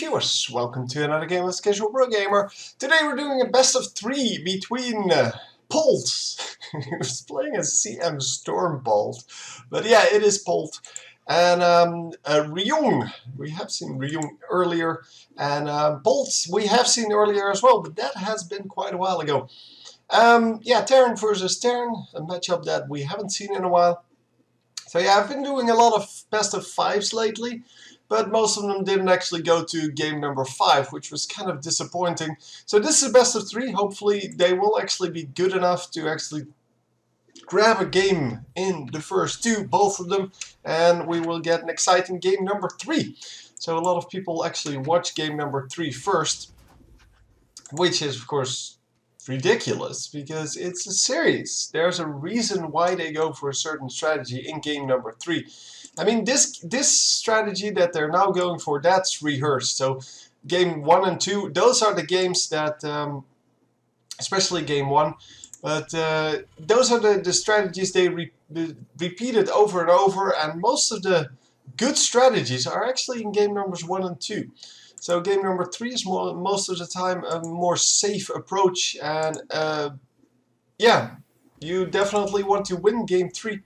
viewers, welcome to another game of Casual Pro Gamer. Today we're doing a best of 3 between Polt, who's playing a CM Storm Polt, but yeah, it is Polt, and Ryung. We have seen Ryung earlier, and Polt we have seen earlier as well, but that has been quite a while ago. Yeah, Terran versus Terran, a matchup that we haven't seen in a while. So yeah, I've been doing a lot of best of 5s lately, but most of them didn't actually go to game number 5, which was kind of disappointing. So this is a best of 3. Hopefully they will actually be good enough to actually grab a game in the first 2, both of them, and we will get an exciting game number 3. So a lot of people actually watch game number 3 first, which is of course ridiculous because it's a series. There's a reason why they go for a certain strategy in game number 3. I mean, this strategy that they're now going for, that's rehearsed. So game 1 and 2, those are the games that, especially game 1, but those are the strategies they repeated over and over, and most of the good strategies are actually in game numbers 1 and 2. So game number 3 is most of the time a more safe approach, and yeah, you definitely want to win game 3.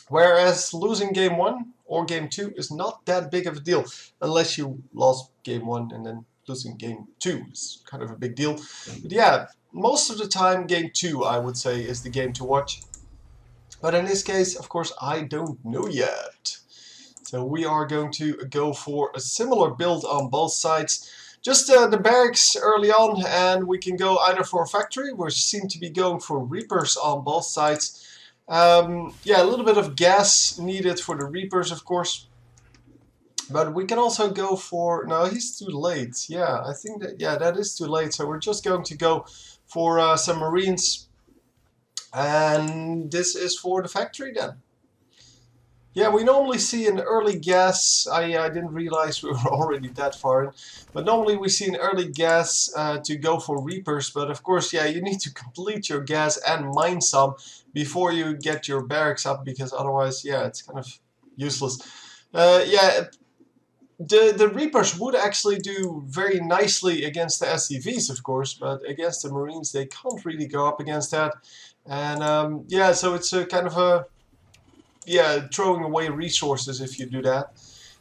Whereas losing game 1 or game 2 is not that big of a deal, unless you lost game 1 and then losing game 2 is kind of a big deal. But yeah, most of the time game 2 I would say is the game to watch. But in this case, of course, I don't know yet. So we are going to go for a similar build on both sides. Just the barracks early on, and we can go either for a factory. We seem to be going for Reapers on both sides. Yeah, a little bit of gas needed for the Reapers, of course. But we can also go for... No, he's too late. Yeah, I think that... Yeah, that is too late. So we're just going to go for some Marines. And this is for the factory then. Yeah, we normally see an early gas. I didn't realize we were already that far in. But normally we see an early gas to go for Reapers. But of course, yeah, you need to complete your gas and mine some before you get your barracks up, because otherwise, yeah, it's kind of useless. Yeah, the Reapers would actually do very nicely against the SCVs, of course, but against the Marines, they can't really go up against that. And yeah, so it's a kind of a... yeah, throwing away resources if you do that.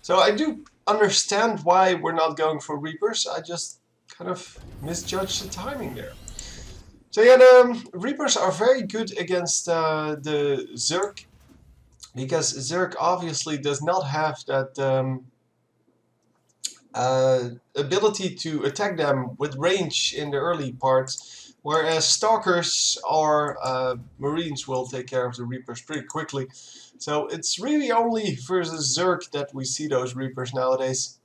So I do understand why we're not going for Reapers. I just kind of misjudged the timing there. So yeah, the Reapers are very good against the Zerg, because Zerg obviously does not have that ability to attack them with range in the early parts, whereas Stalkers or Marines will take care of the Reapers pretty quickly. So it's really only versus Zerg that we see those Reapers nowadays,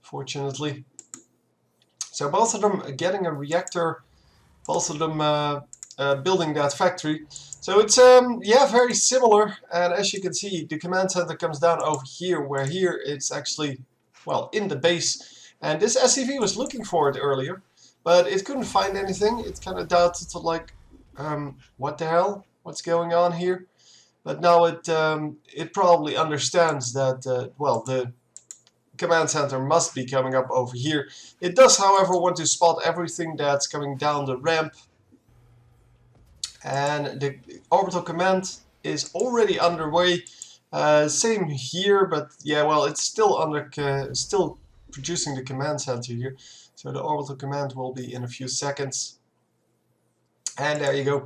fortunately. So both of them getting a reactor, both of them building that factory. So it's yeah, very similar, and as you can see, the command center comes down over here, where here it's actually, well, in the base. And this SCV was looking for it earlier, but it couldn't find anything. It kind of doubted, like, what the hell? What's going on here? But now it probably understands that, well, the command center must be coming up over here. It does, however, want to spot everything that's coming down the ramp. And the orbital command is already underway. Same here, but yeah, well, it's still still producing the command center here. So the orbital command will be in a few seconds. And there you go.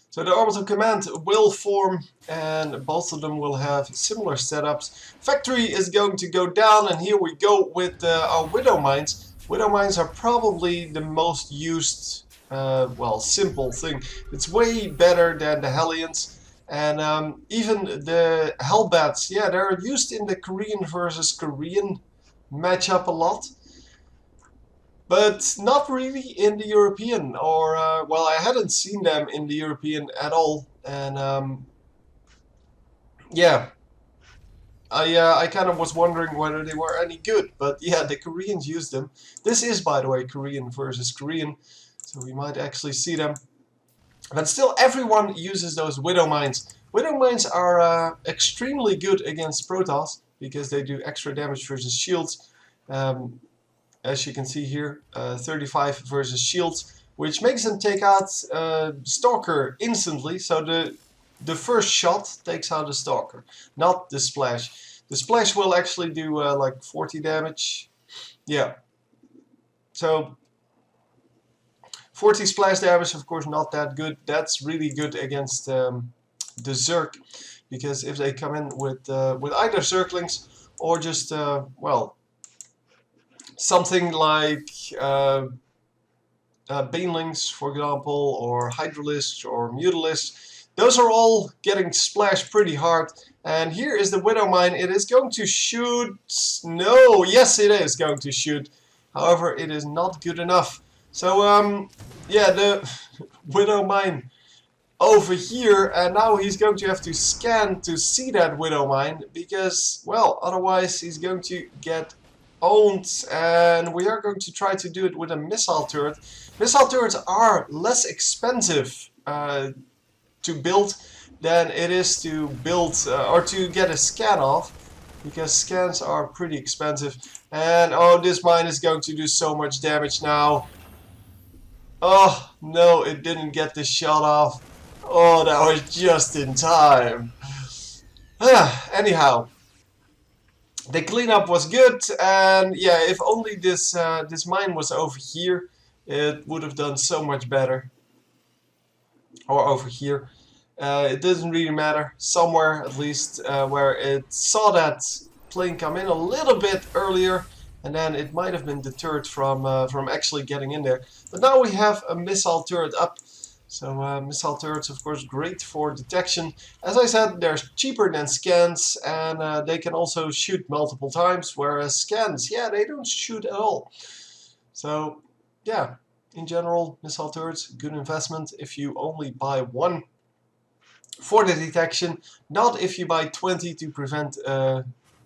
So the orbital command will form, and both of them will have similar setups. Factory is going to go down, and here we go with our Widow Mines. Widow Mines are probably the most used, well, simple thing. It's way better than the Hellions. And even the Hellbats, yeah, they're used in the Korean versus Korean matchup a lot. But not really in the European, or, well, I hadn't seen them in the European at all, and, yeah, I kind of was wondering whether they were any good, but yeah, the Koreans used them. This is, by the way, Korean versus Korean, so we might actually see them. But still, everyone uses those Widow Mines. Widow Mines are extremely good against Protoss, because they do extra damage versus shields. as you can see here, 35 versus shields, which makes him take out Stalker instantly. So the first shot takes out the Stalker, not the splash. The splash will actually do like 40 damage. Yeah. So 40 splash damage, of course, not that good. That's really good against the Zerg, because if they come in with either Zerglings or just well, something like Banelings, for example, or Hydralisks or Mutalisks, those are all getting splashed pretty hard. And here is the Widow Mine. It is going to shoot. No, yes, it is going to shoot. However, it is not good enough. So yeah, the Widow Mine over here, and now he's going to have to scan to see that Widow Mine, because, well, otherwise he's going to get owned, and we are going to try to do it with a missile turret. Missile turrets are less expensive to build than it is to build or to get a scan off, because scans are pretty expensive. And oh, this mine is going to do so much damage now. Oh no, it didn't get the shot off. Oh, that was just in time. Anyhow, the cleanup was good, and yeah, if only this this mine was over here, it would have done so much better. Or over here. It doesn't really matter. Somewhere, at least, where it saw that plane come in a little bit earlier, and then it might have been deterred from actually getting in there. But now we have a missile turret up. So missile turrets, of course, great for detection. As I said, they're cheaper than scans, and they can also shoot multiple times, whereas scans, yeah, they don't shoot at all. So, yeah, in general, missile turrets, good investment if you only buy one for the detection, not if you buy 20 to prevent a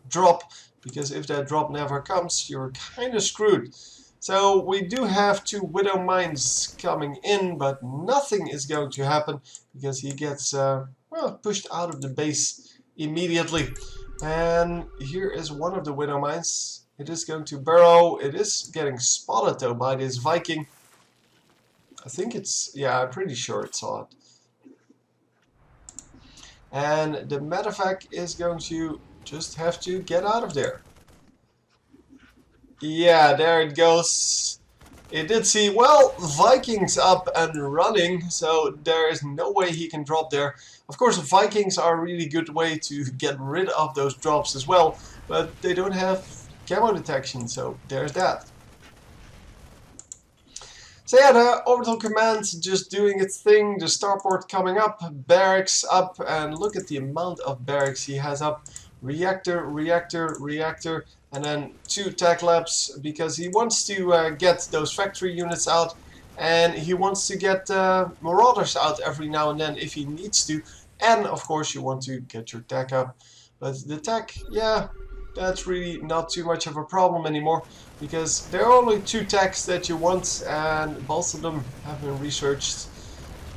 drop, because if that drop never comes, you're kind of screwed. So we do have 2 Widow Mines coming in, but nothing is going to happen because he gets well, pushed out of the base immediately. And here is one of the Widow Mines. It is going to burrow. It is getting spotted though by this Viking. I think it's, yeah, I'm pretty sure it saw it. And the medevac is going to just have to get out of there. Yeah, there it goes. It did see, well, Vikings up and running, so there is no way he can drop there. Of course, Vikings are a really good way to get rid of those drops as well, but they don't have camo detection, so there's that. So yeah, the orbital command just doing its thing, the starport coming up, barracks up, and look at the amount of barracks he has up. Reactor, reactor, reactor, and then 2 tech labs, because he wants to get those factory units out, and he wants to get marauders out every now and then if he needs to, and of course you want to get your tech up. But the tech, yeah, that's really not too much of a problem anymore, because there are only 2 techs that you want, and both of them have been researched,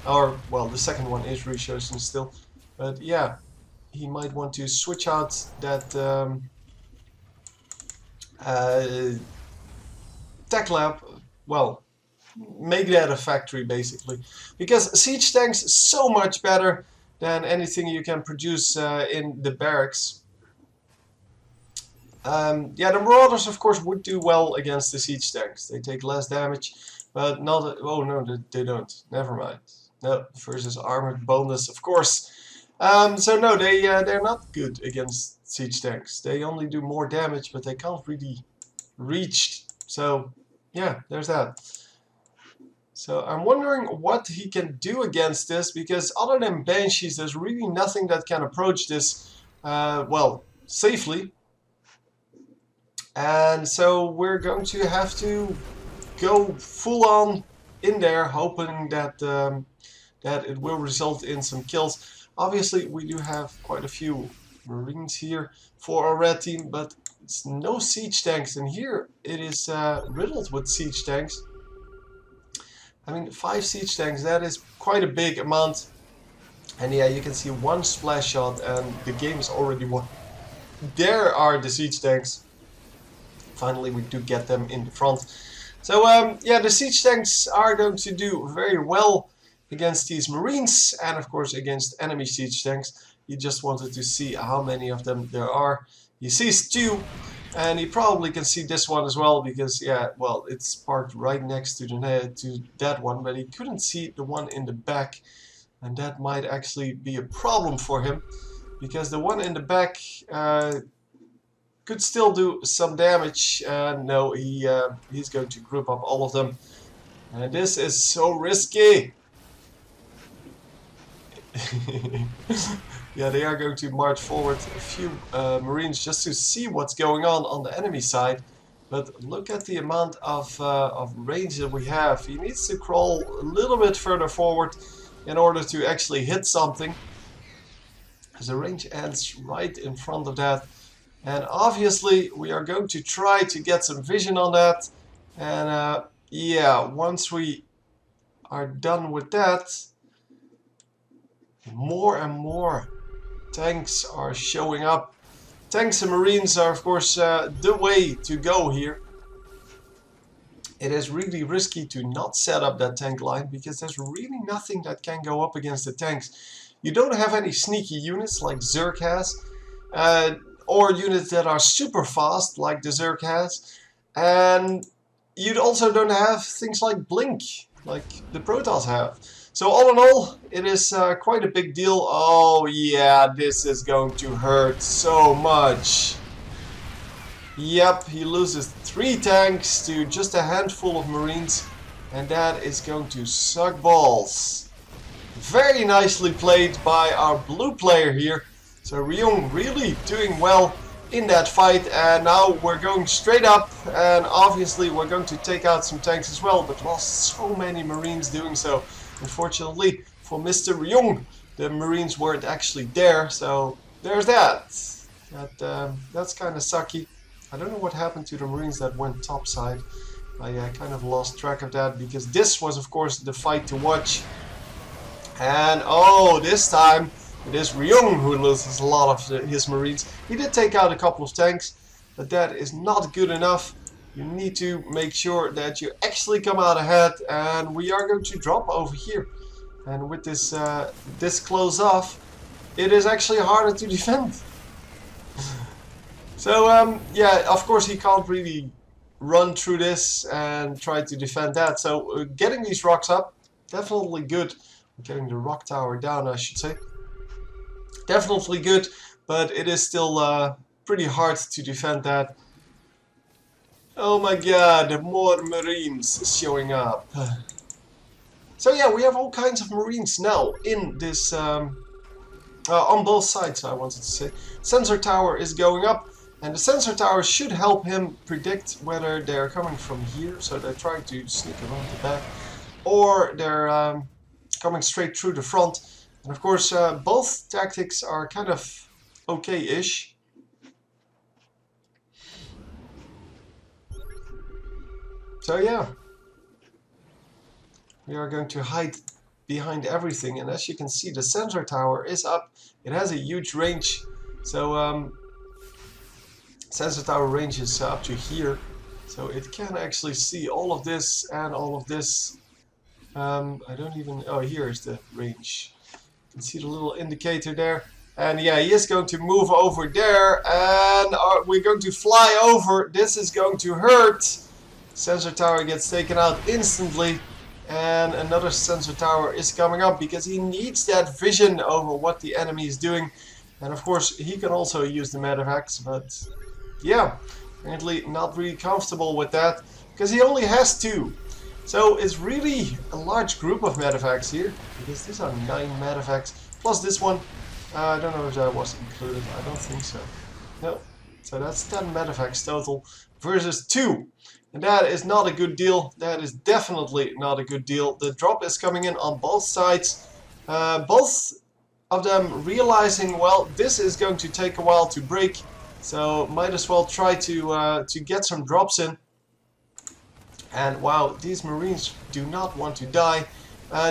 or well, the second one is researched still, but yeah. He might want to switch out that tech lab, well, make that a factory basically, because siege tanks is so much better than anything you can produce in the barracks. Yeah, the marauders of course would do well against the siege tanks. They take less damage, but not, oh no, they don't, never mind. No, versus armored boneless, of course. So no, they're not good against siege tanks. They only do more damage, but they can't really reach. So yeah, there's that. So I'm wondering what he can do against this, because other than banshees, there's really nothing that can approach this well, safely. And so we're going to have to go full on in there, hoping that that it will result in some kills. Obviously, we do have quite a few Marines here for our red team, but it's no siege tanks. And here it is riddled with siege tanks. I mean, 5 siege tanks, that is quite a big amount. And yeah, you can see 1 splash shot and the game is already won. There are the siege tanks. Finally, we do get them in the front. So yeah, the siege tanks are going to do very well against these marines, and of course against enemy siege tanks. He just wanted to see how many of them there are. He sees 2, and he probably can see this one as well, because yeah, well, it's parked right next to that one, but he couldn't see the one in the back, and that might actually be a problem for him, because the one in the back could still do some damage. No, he's going to group up all of them, and this is so risky. Yeah, they are going to march forward a few marines just to see what's going on the enemy side. But look at the amount of range that we have. He needs to crawl a little bit further forward in order to actually hit something, because the range ends right in front of that. And obviously we are going to try to get some vision on that. And yeah, once we are done with that, more and more tanks are showing up. Tanks and marines are of course the way to go here. It is really risky to not set up that tank line, because there's really nothing that can go up against the tanks. You don't have any sneaky units like Zerg has, or units that are super fast like the Zerg has, and you also don't have things like Blink like the Protoss have. So all in all, it is quite a big deal. Oh yeah, this is going to hurt so much. Yep, he loses 3 tanks to just a handful of marines, and that is going to suck balls. Very nicely played by our blue player here. So Ryung really doing well in that fight, and now we're going straight up, and obviously we're going to take out some tanks as well, but lost so many marines doing so. Unfortunately for Mr. Ryung, the marines weren't actually there, so there's that. That's kind of sucky. I don't know what happened to the marines that went topside. I kind of lost track of that, because this was of course the fight to watch. And oh, this time it is Ryung who loses a lot of his marines. He did take out a couple of tanks, but that is not good enough. You need to make sure that you actually come out ahead, and we are going to drop over here. And with this this close off, it is actually harder to defend. So yeah, of course he can't really run through this and try to defend that. So getting these rocks up, definitely good. Getting the rock tower down, I should say. Definitely good, but it is still pretty hard to defend that. Oh my god, more marines showing up. So yeah, we have all kinds of marines now in this, on both sides, I wanted to say. Sensor tower is going up, and the sensor tower should help him predict whether they're coming from here, so they're trying to sneak around the back, or they're coming straight through the front. And of course, both tactics are kind of okay-ish. So yeah, we are going to hide behind everything, and as you can see, the sensor tower is up. It has a huge range, so sensor tower range is up to here, so it can actually see all of this and all of this. I don't even, oh, here is the range. You can see the little indicator there. And yeah, he is going to move over there, and we're going to fly over. This is going to hurt. Sensor tower gets taken out instantly, and another sensor tower is coming up, because he needs that vision over what the enemy is doing. And of course, he can also use the medevacs, but yeah, apparently not really comfortable with that, because he only has 2. So it's really a large group of medevacs here, because these are 9 medevacs, plus this one. I don't know if that was included, I don't think so. No, so that's 10 medevacs total versus 2. And that is not a good deal, that is definitely not a good deal. The drop is coming in on both sides, both of them realizing, well, this is going to take a while to break, so might as well try to get some drops in. And wow, these marines do not want to die.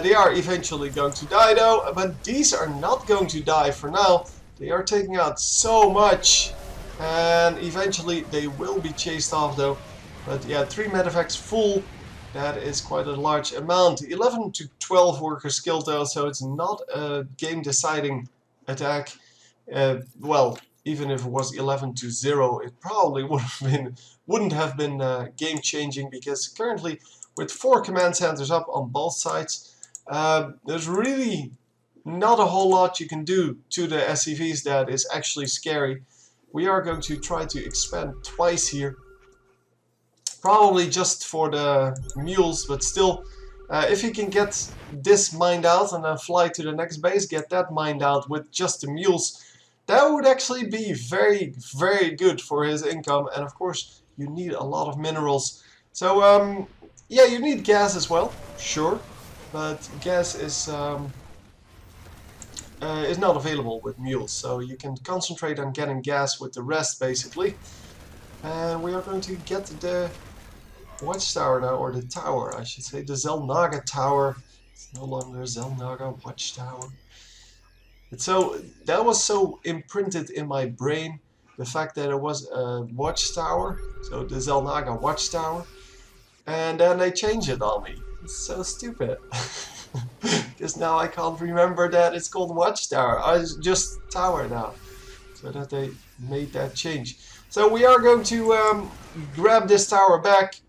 They are eventually going to die though, but these are not going to die for now. They are taking out so much. And eventually they will be chased off though. But yeah, 3 medevacts full. That is quite a large amount. 11 to 12 workers killed though, so it's not a game deciding attack. Well, even if it was 11 to 0, it probably wouldn't have been game changing, because currently with 4 command centers up on both sides, there's really not a whole lot you can do to the SCVs that is actually scary. We are going to try to expand twice here. Probably just for the mules, but still, if you can get this mined out and then fly to the next base, get that mined out with just the mules, that would actually be very, very good for his income. And of course, you need a lot of minerals. So, yeah, you need gas as well, sure, but gas is not available with mules, so you can concentrate on getting gas with the rest, basically. And we are going to get the watchtower now, or the tower, I should say, the Zelnaga tower. It's no longer Zelnaga watchtower. So that was so imprinted in my brain, the fact that it was a watchtower, so the Zelnaga watchtower, and then they changed it on me. It's so stupid. Because now I can't remember that it's called watchtower. It's just tower now. So that they made that change. So we are going to grab this tower back,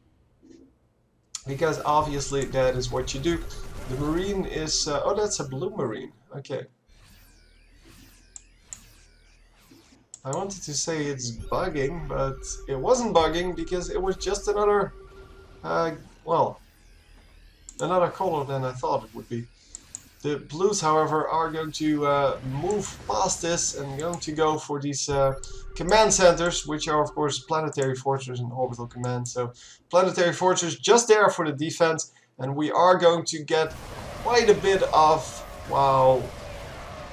because obviously that is what you do. The marine is... oh, that's a blue marine. Okay. I wanted to say it's bugging, but it wasn't bugging, because it was just another... well, another color than I thought it would be. The blues, however, are going to move past this and going to go for these command centers, which are, of course, planetary fortress and orbital command. So, planetary fortress just there for the defense, and we are going to get quite a bit of, wow,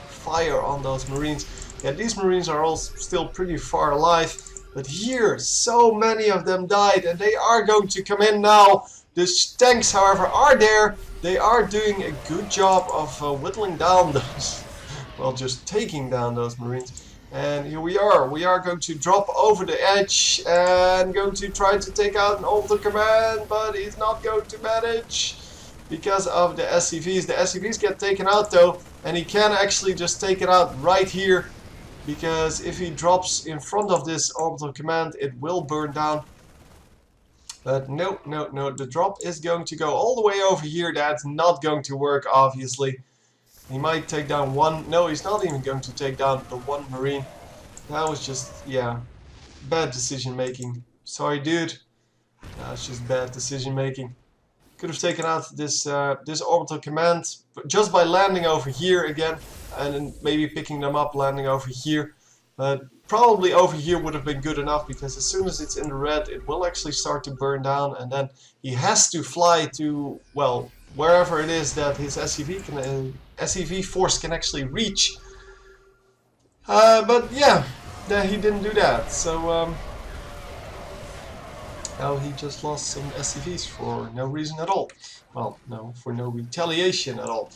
fire on those marines. Yeah, these marines are all still pretty far alive, but here, so many of them died, and they are going to come in now. The tanks, however, are there. They are doing a good job of whittling down those, well, just taking down those marines. And here we are. We are going to drop over the edge and going to try to take out an orbital command, but he's not going to manage because of the SCVs. The SCVs get taken out though, and he can actually just take it out right here, because if he drops in front of this orbital command, it will burn down. But no, no, no, the drop is going to go all the way over here. That's not going to work, obviously. He might take down one. No, he's not even going to take down the one marine. That was just, yeah, bad decision making. Sorry, dude. That's just bad decision making. Could have taken out this this orbital command just by landing over here again, and then maybe picking them up, landing over here. But probably over here would have been good enough, because as soon as it's in the red, it will actually start to burn down, and then he has to fly to, well, wherever it is that his SCV force can actually reach. But yeah, he didn't do that. So now he just lost some SCVs for no reason at all. Well, no, for no retaliation at all.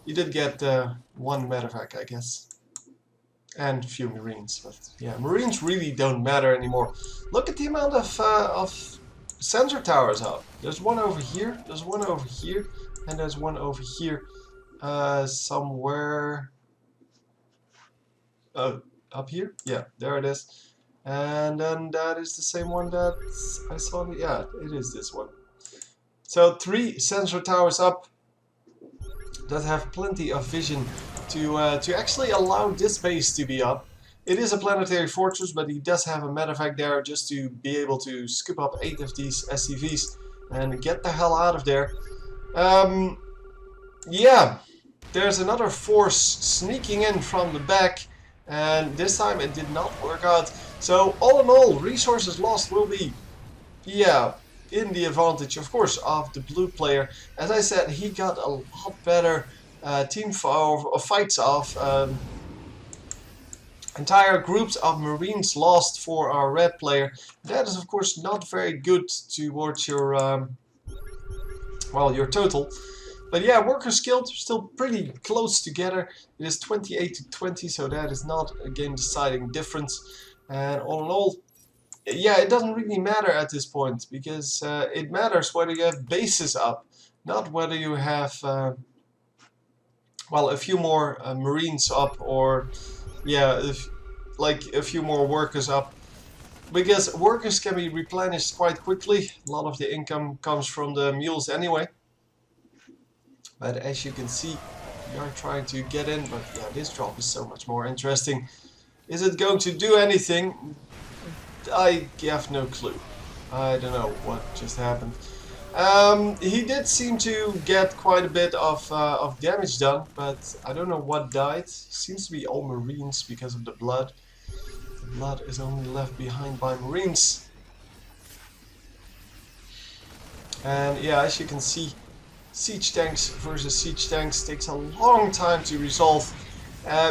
He did get one medevac, I guess. And a few marines, but yeah, marines really don't matter anymore. Look at the amount of sensor towers up. There's one over here, there's one over here, and there's one over here somewhere. Oh, up here? Yeah, there it is. And then that is the same one that I saw. Yeah, it is this one. So 3 sensor towers up that have plenty of vision to actually allow this base to be up. It is a planetary fortress, but he does have a medevac there just to be able to scoop up 8 of these SCVs and get the hell out of there. Yeah, there's another force sneaking in from the back, and this time it did not work out. So all in all, resources lost will be, yeah, in the advantage, of course, of the blue player. As I said, he got a lot better team fights off. Entire groups of marines lost for our red player. That is, of course, not very good towards your well, your total. But yeah, workers killed still pretty close together. It is 28 to 20, so that is not a game deciding difference. And all in all, yeah, it doesn't really matter at this point, because it matters whether you have bases up, not whether you have, well, a few more Marines up, or, yeah, like a few more workers up. Because workers can be replenished quite quickly. A lot of the income comes from the mules anyway. But as you can see, we are trying to get in, but yeah, this drop is so much more interesting. Is it going to do anything? I have no clue. I don't know what just happened. He did seem to get quite a bit of damage done, but I don't know what died. Seems to be all Marines because of the blood. The blood is only left behind by Marines. And yeah, as you can see, siege tanks versus siege tanks takes a long time to resolve.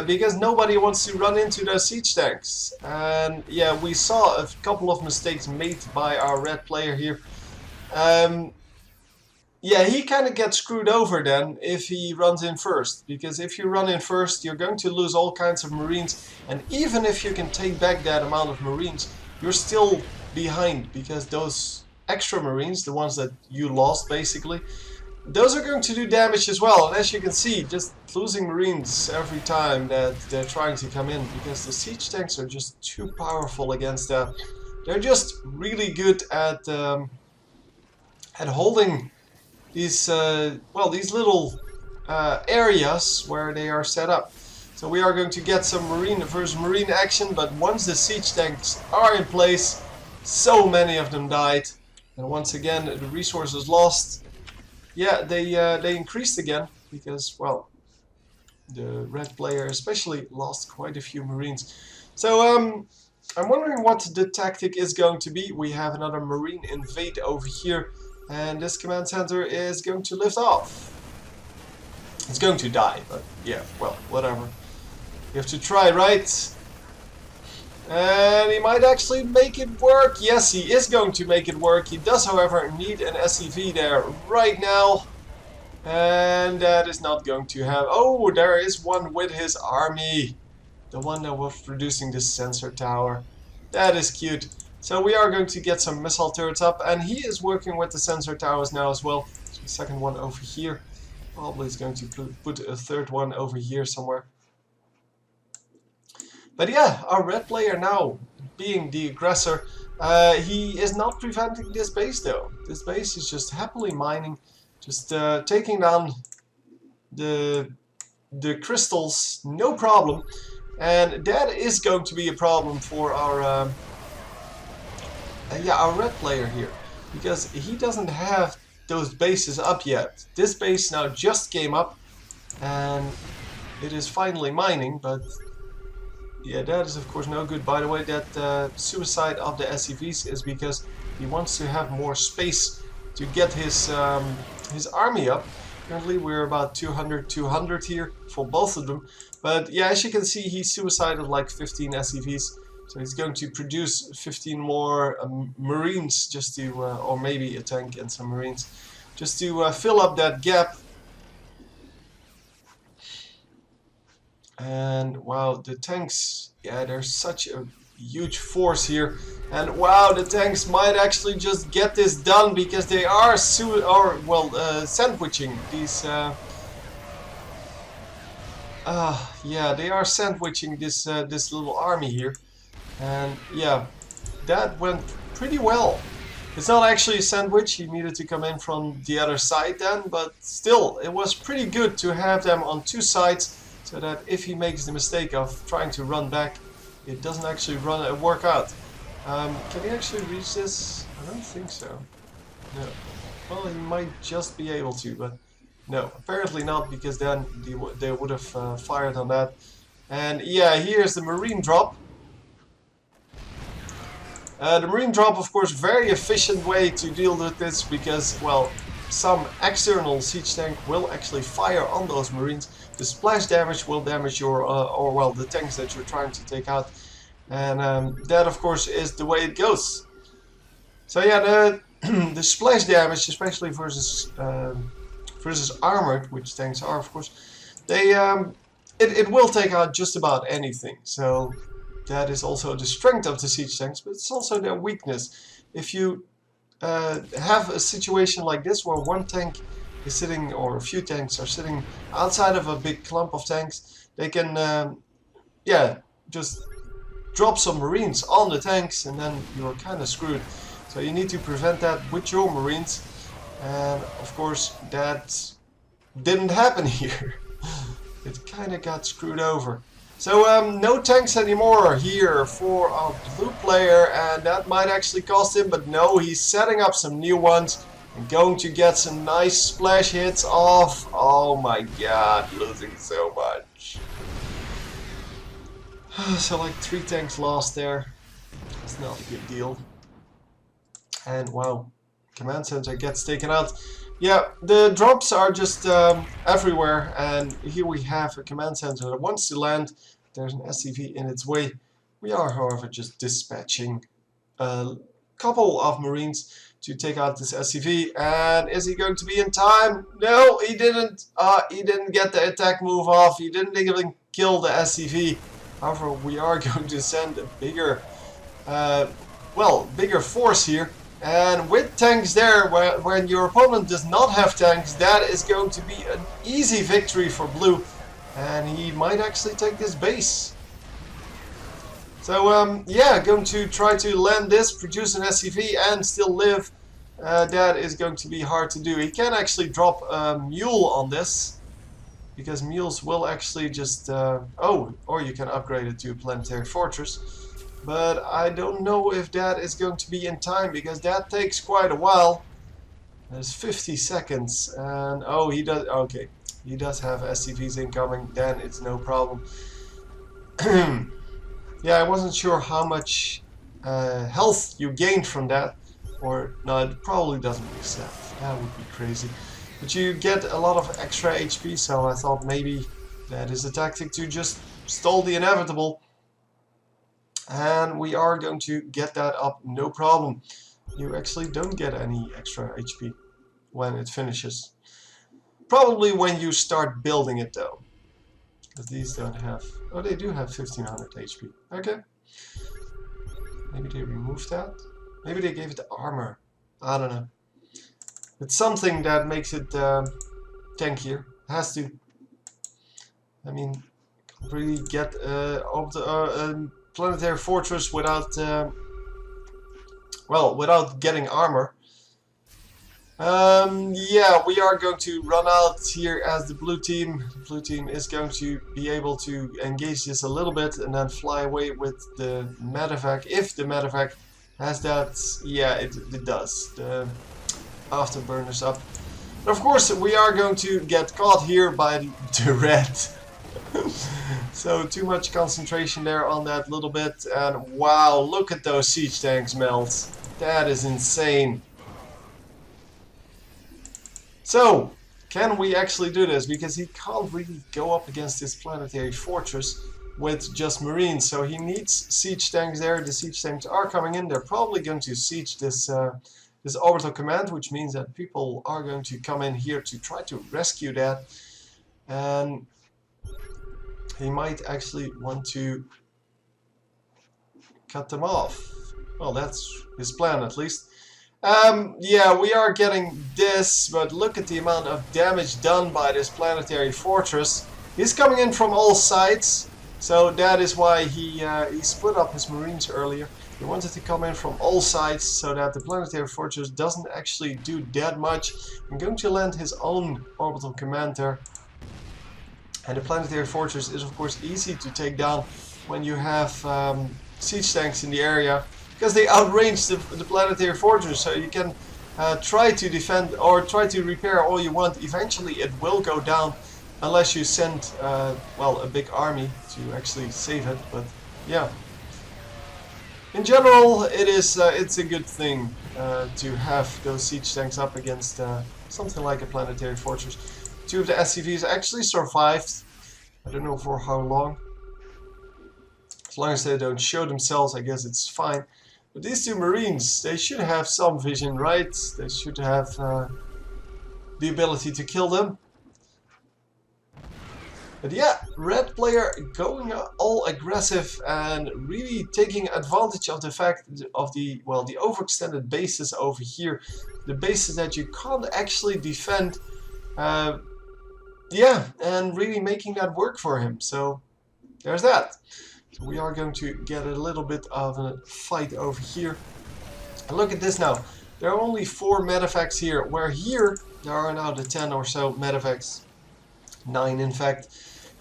Because nobody wants to run into those siege tanks. And yeah, we saw a couple of mistakes made by our red player here. Yeah, he kind of gets screwed over then if he runs in first. Because if you run in first, you're going to lose all kinds of Marines. And even if you can take back that amount of Marines, you're still behind. Because those extra Marines, the ones that you lost basically, those are going to do damage as well. And as you can see, just losing Marines every time that they're trying to come in, because the siege tanks are just too powerful against that. They're just really good at holding these well, these little areas where they are set up. So we are going to get some Marine versus Marine action, but once the siege tanks are in place, so many of them died. And once again, the resources lost. Yeah, they increased again because, well, the red player especially lost quite a few Marines. So I'm wondering what the tactic is going to be. We have another Marine invade over here, and this command center is going to lift off. It's going to die, but yeah, well, whatever. You have to try, right? And he might actually make it work. Yes, he is going to make it work. He does, however, need an SCV there right now. And that is not going to have... Oh, there is one with his army. The one that was producing this sensor tower. That is cute. So we are going to get some missile turrets up. And he is working with the sensor towers now as well. So the second one over here. Probably is going to put a third one over here somewhere. But yeah, our red player now, being the aggressor, he is not preventing this base though. This base is just happily mining, just taking down the crystals, no problem. And that is going to be a problem for our our red player here, because he doesn't have those bases up yet. This base now just came up, and it is finally mining, but yeah, that is of course no good. By the way, that suicide of the SCVs is because he wants to have more space to get his army up. Currently we're about 200 here for both of them. But yeah, as you can see, he suicided like 15 SCVs. So he's going to produce 15 more Marines just to, or maybe a tank and some Marines, just to fill up that gap. And wow, the tanks, yeah, there's such a huge force here. And wow, the tanks might actually just get this done, because they are sandwiching these. Yeah, they are sandwiching this this little army here. And yeah, that went pretty well. It's not actually a sandwich, he needed to come in from the other side then, but still, it was pretty good to have them on two sides, so that if he makes the mistake of trying to run back, it doesn't actually work out. Can he actually reach this? I don't think so. No. Well, he might just be able to, but no, apparently not, because then they would have fired on that. And yeah, here's the Marine drop. The Marine drop, of course, very efficient way to deal with this, because, well, some external siege tank will actually fire on those Marines. The splash damage will damage your, the tanks that you're trying to take out. And that, of course, is the way it goes. So yeah, the splash damage, especially versus armored, which tanks are, of course, they it will take out just about anything. So that is also the strength of the siege tanks, but it's also their weakness. If you have a situation like this where one tank is sitting, or a few tanks are sitting outside of a big clump of tanks, they can yeah, just drop some marines on the tanks and then you're kind of screwed. So you need to prevent that with your marines, and of course that didn't happen here. It kind of got screwed over. So no tanks anymore here for our blue player, and that might actually cost him, but no, he's setting up some new ones and going to get some nice splash hits off. Oh my god, losing so much. So like 3 tanks lost there. That's not a good deal. And wow, command center gets taken out. Yeah, the drops are just everywhere, and here we have a command center that wants to land. There's an SCV in its way. We are, however, just dispatching a couple of marines to take out this SCV. And is he going to be in time? No, he didn't. He didn't get the attack move off. He didn't even kill the SCV. However, we are going to send a bigger, bigger force here. And with tanks there, when your opponent does not have tanks, that is going to be an easy victory for blue. And he might actually take this base. So yeah, going to try to land this, produce an SCV and still live. That is going to be hard to do. He can actually drop a mule on this, because mules will actually just... oh, or you can upgrade it to a planetary fortress. But I don't know if that is going to be in time, because that takes quite a while. There's 50 seconds, and oh, he does... okay, he does have SCVs incoming, then it's no problem. Yeah, I wasn't sure how much health you gained from that, or no, it probably doesn't reset. That would be crazy. But you get a lot of extra HP, so I thought maybe that is a tactic to just stall the inevitable. And we are going to get that up, no problem. You actually don't get any extra HP when it finishes. Probably when you start building it though. Because these don't have... oh, they do have 1500 HP. Okay. Maybe they removed that? Maybe they gave it the armor. I don't know. It's something that makes it tankier. Has to. I mean, really get planetary fortress without, well, without getting armor. Yeah, we are going to run out here as the blue team. The blue team is going to be able to engage this a little bit and then fly away with the medevac. If the medevac has that, yeah, it does. The afterburners up. And of course, we are going to get caught here by the red. So too much concentration there on that little bit, and wow, look at those siege tanks melt. That is insane. So, can we actually do this? Because he can't really go up against this planetary fortress with just marines, so he needs siege tanks there. The siege tanks are coming in. They're probably going to siege this this orbital command, which means that people are going to come in here to try to rescue that. And he might actually want to cut them off. Well, that's his plan at least. Yeah, we are getting this, but look at the amount of damage done by this planetary fortress. He's coming in from all sides, so that is why he split up his marines earlier. He wanted to come in from all sides so that the planetary fortress doesn't actually do that much. I'm going to land his own orbital command there. And the planetary fortress is of course easy to take down when you have siege tanks in the area, because they outrange the planetary fortress, so you can try to defend or try to repair all you want. Eventually it will go down unless you send well, a big army to actually save it. But yeah, in general it is it's a good thing to have those siege tanks up against something like a planetary fortress. 2 of the SCVs actually survived. I don't know for how long. As long as they don't show themselves, I guess it's fine. But these 2 marines, they should have some vision, right? They should have the ability to kill them. But yeah, red player going all aggressive and really taking advantage of the fact of the, well, the overextended bases over here. The bases that you can't actually defend. Yeah, and really making that work for him. So there's that. So we are going to get a little bit of a fight over here. And look at this now. There are only 4 medevacts here, where here there are now the 10 or so medevacts. 9 in fact.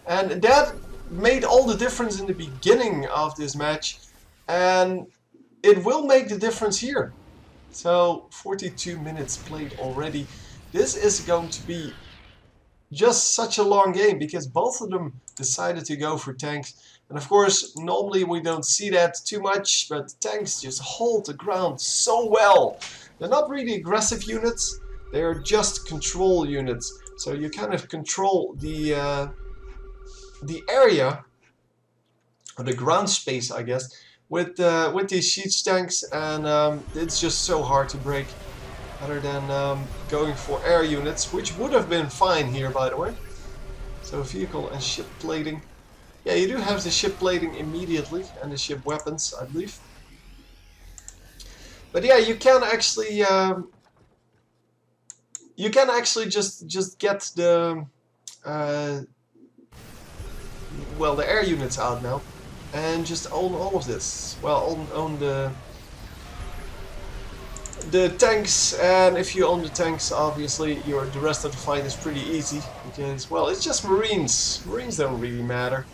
And that made all the difference in the beginning of this match. And it will make the difference here. So 42 minutes played already. This is going to be just such a long game because both of them decided to go for tanks. And of course, normally we don't see that too much, but tanks just hold the ground so well. They're not really aggressive units, they are just control units. So you kind of control the area, or the ground space, I guess, with these siege tanks, and it's just so hard to break. Other than going for air units, which would have been fine here, by the way. So vehicle and ship plating. Yeah, you do have the ship plating immediately, and the ship weapons, I believe. But yeah, you can actually just get the well, the air units out now, and just own all of this. Well, own the tanks, and if you own the tanks, obviously the rest of the fight is pretty easy because, well, it's just Marines. Marines don't really matter.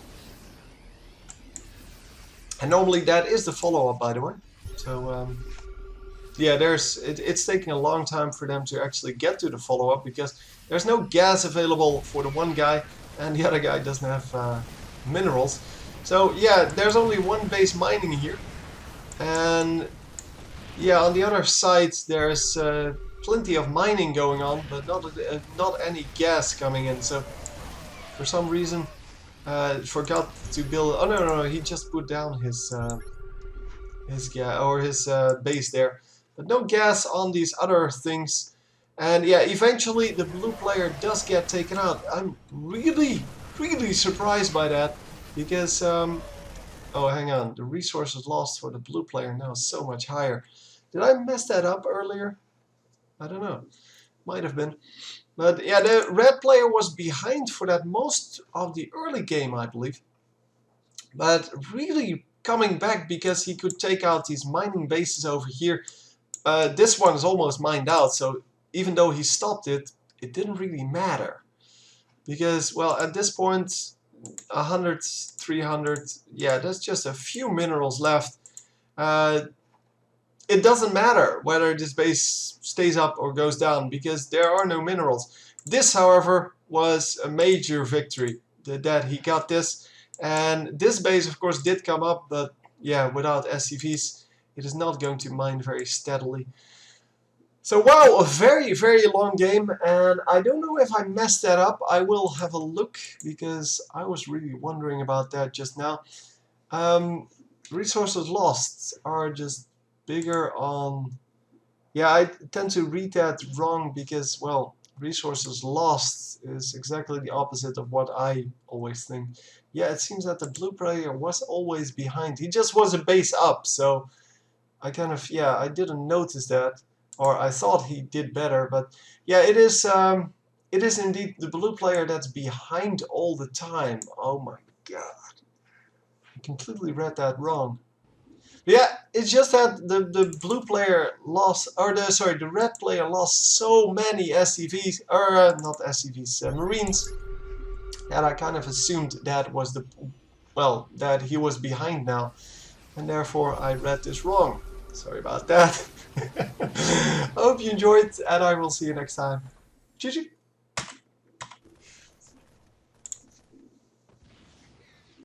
And normally that is the follow-up, by the way. So yeah, it's taking a long time for them to actually get to the follow-up because there's no gas available for the one guy, and the other guy doesn't have minerals. So yeah, there's only one base mining here, and yeah, on the other side there's plenty of mining going on, but not any gas coming in. So for some reason, forgot to build. Oh no, he just put down his base there, but no gas on these other things. And yeah, eventually the blue player does get taken out. I'm really surprised by that because oh, hang on, the resources lost for the blue player now is so much higher. Did I mess that up earlier? I don't know. Might have been. But yeah, the red player was behind for that most of the early game, I believe. But really coming back because he could take out these mining bases over here. This one is almost mined out, so even though he stopped it, it didn't really matter. Because, well, at this point, 100, 300, yeah, there's just a few minerals left. It doesn't matter whether this base stays up or goes down because there are no minerals. This, however, was a major victory that he got this. And this base, of course, did come up, but yeah, without SCVs, it is not going to mine very steadily. So wow, a very long game, and I don't know if I messed that up. I will have a look because I was really wondering about that just now. Resources lost are just bigger on... Yeah, I tend to read that wrong because, well, resources lost is exactly the opposite of what I always think. Yeah, it seems that the blue player was always behind. He just was a base up, so I kind of, yeah, I didn't notice that. Or I thought he did better, but yeah, it is indeed the blue player that's behind all the time. Oh my god. I completely read that wrong. But yeah, it's just that the blue player lost, or the red player lost so many SCVs, or not SCVs, Marines, that I kind of assumed that was that he was behind now, and therefore I read this wrong. Sorry about that. Hope you enjoyed, and I will see you next time. GG.